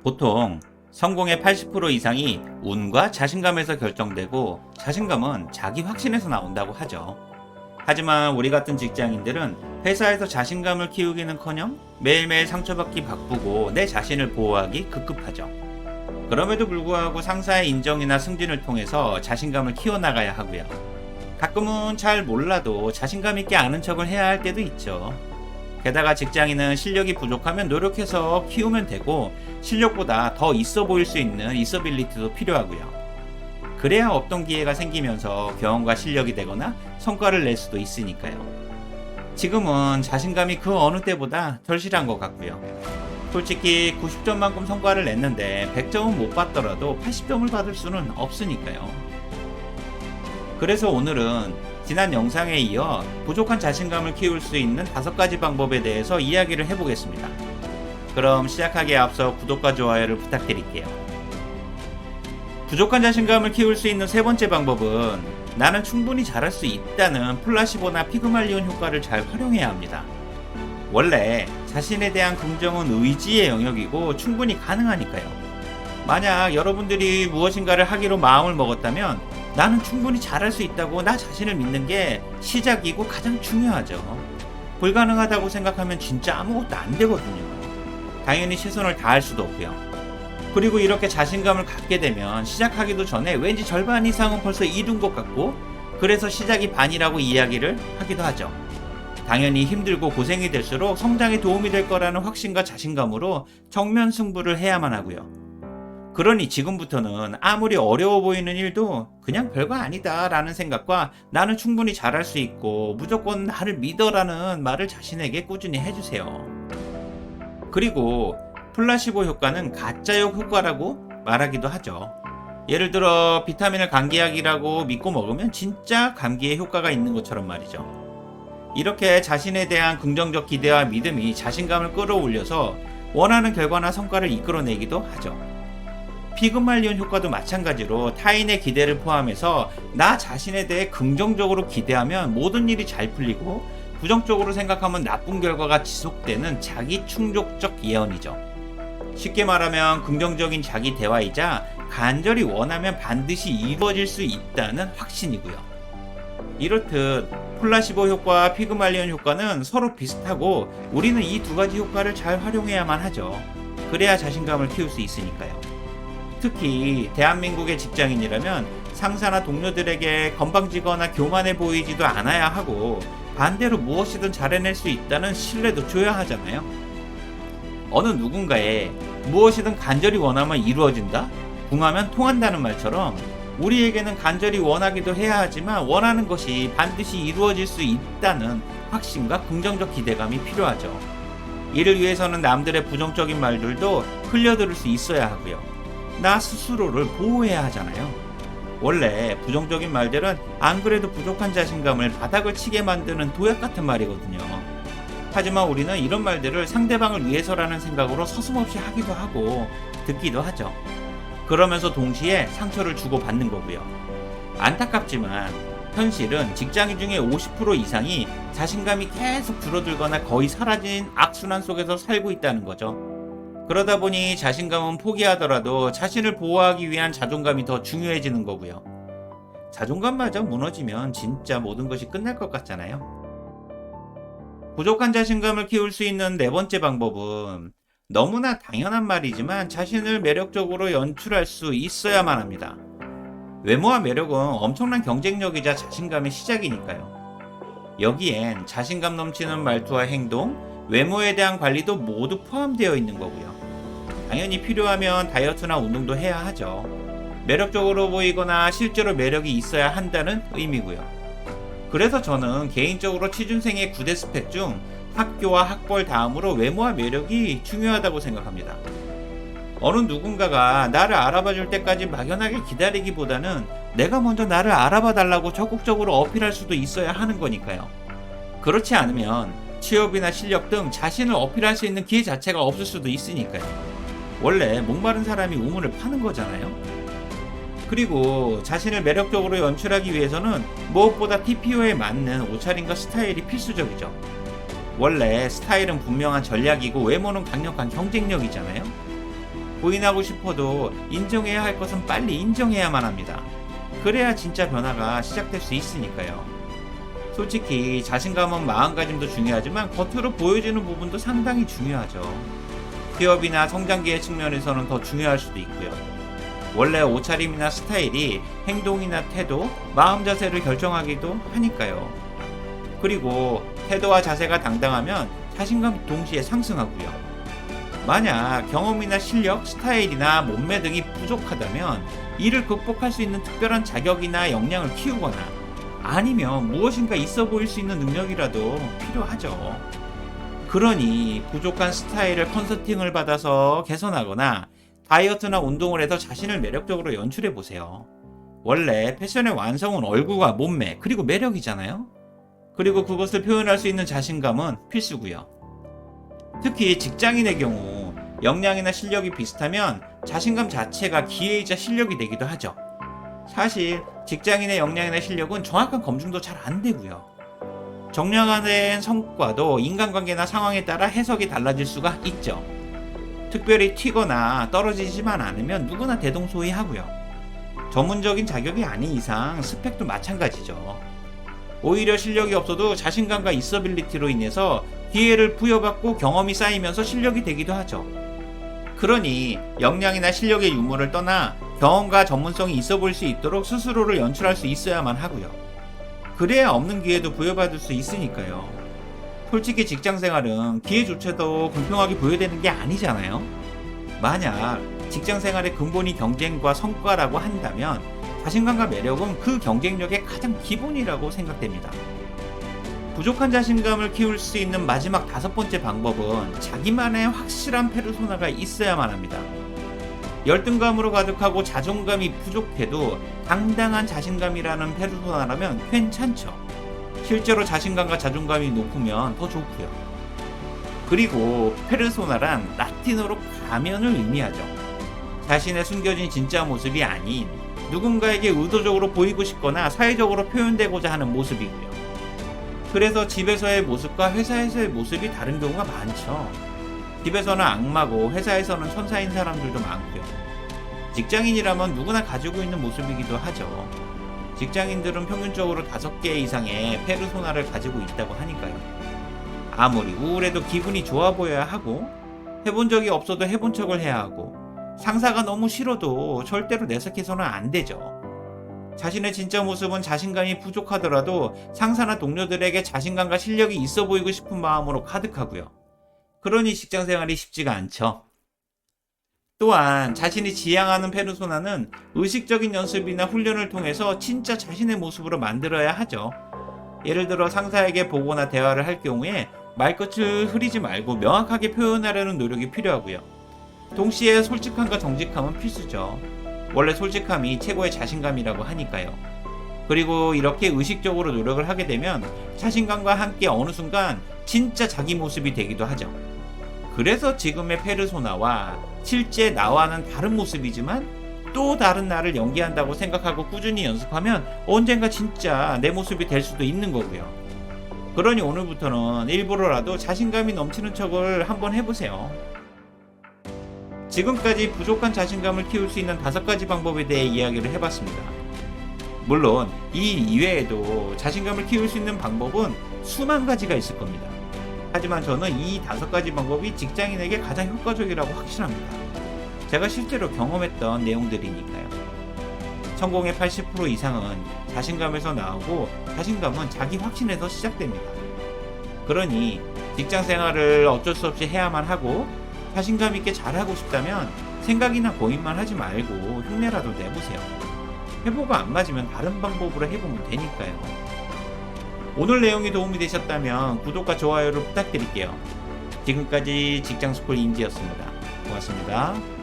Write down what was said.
보통 성공의 80% 이상이 운과 자신감에서 결정되고, 자신감은 자기 확신에서 나온다고 하죠. 하지만 우리 같은 직장인들은 회사에서 자신감을 키우기는커녕 매일매일 상처받기 바쁘고 내 자신을 보호하기 급급하죠. 그럼에도 불구하고 상사의 인정이나 승진을 통해서 자신감을 키워나가야 하고요. 가끔은 잘 몰라도 자신감 있게 아는 척을 해야 할 때도 있죠. 게다가 직장인은 실력이 부족하면 노력해서 키우면 되고, 실력보다 더 있어 보일 수 있는 있어빌리티도 필요하고요. 그래야 없던 기회가 생기면서 경험과 실력이 되거나 성과를 낼 수도 있으니까요. 지금은 자신감이 그 어느 때보다 덜실한 것 같고요. 솔직히 90점만큼 성과를 냈는데 100점은 못 받더라도 80점을 받을 수는 없으니까요. 그래서 오늘은 지난 영상에 이어 부족한 자신감을 키울 수 있는 5가지 방법에 대해서 이야기를 해보겠습니다. 그럼 시작하기에 앞서 구독과 좋아요를 부탁드릴게요. 부족한 자신감을 키울 수 있는 세 번째 방법은 나는 충분히 잘할 수 있다는 플라시보나 피그말리온 효과를 잘 활용해야 합니다. 원래 자신에 대한 긍정은 의지의 영역이고 충분히 가능하니까요. 만약 여러분들이 무엇인가를 하기로 마음을 먹었다면 나는 충분히 잘할 수 있다고 나 자신을 믿는 게 시작이고 가장 중요하죠. 불가능하다고 생각하면 진짜 아무것도 안 되거든요. 당연히 최선을 다할 수도 없고요. 그리고 이렇게 자신감을 갖게 되면 시작하기도 전에 왠지 절반 이상은 벌써 이룬 것 같고, 그래서 시작이 반이라고 이야기를 하기도 하죠. 당연히 힘들고 고생이 될수록 성장에 도움이 될 거라는 확신과 자신감으로 정면 승부를 해야만 하고요. 그러니 지금부터는 아무리 어려워 보이는 일도 그냥 별거 아니다 라는 생각과 나는 충분히 잘할 수 있고 무조건 나를 믿어라는 말을 자신에게 꾸준히 해주세요. 그리고 플라시보 효과는 가짜역 효과라고 말하기도 하죠. 예를 들어 비타민을 감기약이라고 믿고 먹으면 진짜 감기에 효과가 있는 것처럼 말이죠. 이렇게 자신에 대한 긍정적 기대와 믿음이 자신감을 끌어올려서 원하는 결과나 성과를 이끌어내기도 하죠. 피그말리온 효과도 마찬가지로 타인의 기대를 포함해서 나 자신에 대해 긍정적으로 기대하면 모든 일이 잘 풀리고, 부정적으로 생각하면 나쁜 결과가 지속되는 자기 충족적 예언이죠. 쉽게 말하면 긍정적인 자기 대화이자 간절히 원하면 반드시 이루어질 수 있다는 확신이고요. 이렇듯 플라시보 효과와 피그말리온 효과는 서로 비슷하고 우리는 이 2가지 효과를 잘 활용해야만 하죠. 그래야 자신감을 키울 수 있으니까요. 특히 대한민국의 직장인이라면 상사나 동료들에게 건방지거나 교만해 보이지도 않아야 하고, 반대로 무엇이든 잘해낼 수 있다는 신뢰도 줘야 하잖아요. 어느 누군가의 무엇이든 간절히 원하면 이루어진다? 궁하면 통한다는 말처럼 우리에게는 간절히 원하기도 해야 하지만 원하는 것이 반드시 이루어질 수 있다는 확신과 긍정적 기대감이 필요하죠. 이를 위해서는 남들의 부정적인 말들도 흘려들을 수 있어야 하고요. 나 스스로를 보호해야 하잖아요. 원래 부정적인 말들은 안 그래도 부족한 자신감을 바닥을 치게 만드는 도약 같은 말이거든요. 하지만 우리는 이런 말들을 상대방을 위해서라는 생각으로 서슴없이 하기도 하고 듣기도 하죠. 그러면서 동시에 상처를 주고받는 거고요. 안타깝지만 현실은 직장인 중에 50% 이상이 자신감이 계속 줄어들거나 거의 사라진 악순환 속에서 살고 있다는 거죠. 그러다 보니 자신감은 포기하더라도 자신을 보호하기 위한 자존감이 더 중요해지는 거고요. 자존감마저 무너지면 진짜 모든 것이 끝날 것 같잖아요. 부족한 자신감을 키울 수 있는 4번째 방법은 너무나 당연한 말이지만 자신을 매력적으로 연출할 수 있어야만 합니다. 외모와 매력은 엄청난 경쟁력이자 자신감의 시작이니까요. 여기엔 자신감 넘치는 말투와 행동, 외모에 대한 관리도 모두 포함되어 있는 거고요. 당연히 필요하면 다이어트나 운동도 해야 하죠. 매력적으로 보이거나 실제로 매력이 있어야 한다는 의미고요. 그래서 저는 개인적으로 취준생의 9대 스펙 중 학교와 학벌 다음으로 외모와 매력이 중요하다고 생각합니다. 어느 누군가가 나를 알아봐 줄 때까지 막연하게 기다리기보다는 내가 먼저 나를 알아봐 달라고 적극적으로 어필할 수도 있어야 하는 거니까요. 그렇지 않으면 취업이나 실력 등 자신을 어필할 수 있는 기회 자체가 없을 수도 있으니까요. 원래 목마른 사람이 우물을 파는 거잖아요. 그리고 자신을 매력적으로 연출하기 위해서는 무엇보다 TPO에 맞는 옷차림과 스타일이 필수적이죠. 원래 스타일은 분명한 전략이고 외모는 강력한 경쟁력이잖아요. 부인하고 싶어도 인정해야 할 것은 빨리 인정해야만 합니다. 그래야 진짜 변화가 시작될 수 있으니까요. 솔직히 자신감은 마음가짐도 중요하지만 겉으로 보여지는 부분도 상당히 중요하죠. 취업이나 성장기의 측면에서는 더 중요할 수도 있고요. 원래 옷차림이나 스타일이 행동이나 태도, 마음 자세를 결정하기도 하니까요. 그리고 태도와 자세가 당당하면 자신감도 동시에 상승하고요. 만약 경험이나 실력, 스타일이나 몸매 등이 부족하다면 이를 극복할 수 있는 특별한 자격이나 역량을 키우거나 아니면 무엇인가 있어 보일 수 있는 능력이라도 필요하죠. 그러니 부족한 스타일을 컨설팅을 받아서 개선하거나 다이어트나 운동을 해서 자신을 매력적으로 연출해 보세요. 원래 패션의 완성은 얼굴과 몸매 그리고 매력이잖아요. 그리고 그것을 표현할 수 있는 자신감은 필수고요. 특히 직장인의 경우 역량이나 실력이 비슷하면 자신감 자체가 기회이자 실력이 되기도 하죠. 사실 직장인의 역량이나 실력은 정확한 검증도 잘 안 되고요. 정량화된 성과도 인간관계나 상황에 따라 해석이 달라질 수가 있죠. 특별히 튀거나 떨어지지만 않으면 누구나 대동소이하고요. 전문적인 자격이 아닌 이상 스펙도 마찬가지죠. 오히려 실력이 없어도 자신감과 있어빌리티로 인해서 기회를 부여받고 경험이 쌓이면서 실력이 되기도 하죠. 그러니 역량이나 실력의 유무를 떠나 경험과 전문성이 있어 보일 수 있도록 스스로를 연출할 수 있어야만 하고요. 그래야 없는 기회도 부여받을 수 있으니까요. 솔직히 직장생활은 기회조차도 공평하게 부여되는 게 아니잖아요. 만약 직장생활의 근본이 경쟁과 성과라고 한다면 자신감과 매력은 그 경쟁력의 가장 기본이라고 생각됩니다. 부족한 자신감을 키울 수 있는 마지막 5번째 방법은 자기만의 확실한 페르소나가 있어야만 합니다. 열등감으로 가득하고 자존감이 부족해도 당당한 자신감이라는 페르소나라면 괜찮죠. 실제로 자신감과 자존감이 높으면 더 좋고요. 그리고 페르소나란 라틴어로 가면을 의미하죠. 자신의 숨겨진 진짜 모습이 아닌 누군가에게 의도적으로 보이고 싶거나 사회적으로 표현되고자 하는 모습이고요. 그래서 집에서의 모습과 회사에서의 모습이 다른 경우가 많죠. 집에서는 악마고 회사에서는 천사인 사람들도 많고요. 직장인이라면 누구나 가지고 있는 모습이기도 하죠. 직장인들은 평균적으로 5개 이상의 페르소나를 가지고 있다고 하니까요. 아무리 우울해도 기분이 좋아 보여야 하고, 해본 적이 없어도 해본 척을 해야 하고, 상사가 너무 싫어도 절대로 내색해서는 안 되죠. 자신의 진짜 모습은 자신감이 부족하더라도 상사나 동료들에게 자신감과 실력이 있어 보이고 싶은 마음으로 가득하고요. 그러니 직장생활이 쉽지가 않죠. 또한 자신이 지향하는 페르소나는 의식적인 연습이나 훈련을 통해서 진짜 자신의 모습으로 만들어야 하죠. 예를 들어 상사에게 보거나 대화를 할 경우에 말끝을 흐리지 말고 명확하게 표현하려는 노력이 필요하고요. 동시에 솔직함과 정직함은 필수죠. 원래 솔직함이 최고의 자신감이라고 하니까요. 그리고 이렇게 의식적으로 노력을 하게 되면 자신감과 함께 어느 순간 진짜 자기 모습이 되기도 하죠. 그래서 지금의 페르소나와 실제 나와는 다른 모습이지만 또 다른 나를 연기한다고 생각하고 꾸준히 연습하면 언젠가 진짜 내 모습이 될 수도 있는 거고요. 그러니 오늘부터는 일부러라도 자신감이 넘치는 척을 한번 해보세요. 지금까지 부족한 자신감을 키울 수 있는 5가지 방법에 대해 이야기를 해봤습니다. 물론 이 이외에도 자신감을 키울 수 있는 방법은 수만 가지가 있을 겁니다. 하지만 저는 이 5가지 방법이 직장인에게 가장 효과적이라고 확신합니다. 제가 실제로 경험했던 내용들이니까요. 성공의 80% 이상은 자신감에서 나오고 자신감은 자기 확신에서 시작됩니다. 그러니 직장 생활을 어쩔 수 없이 해야만 하고 자신감 있게 잘하고 싶다면 생각이나 고민만 하지 말고 흉내라도 내보세요. 해보고 안 맞으면 다른 방법으로 해보면 되니까요. 오늘 내용이 도움이 되셨다면 구독과 좋아요를 부탁드릴게요. 지금까지 직장스쿨 임지였습니다. 고맙습니다.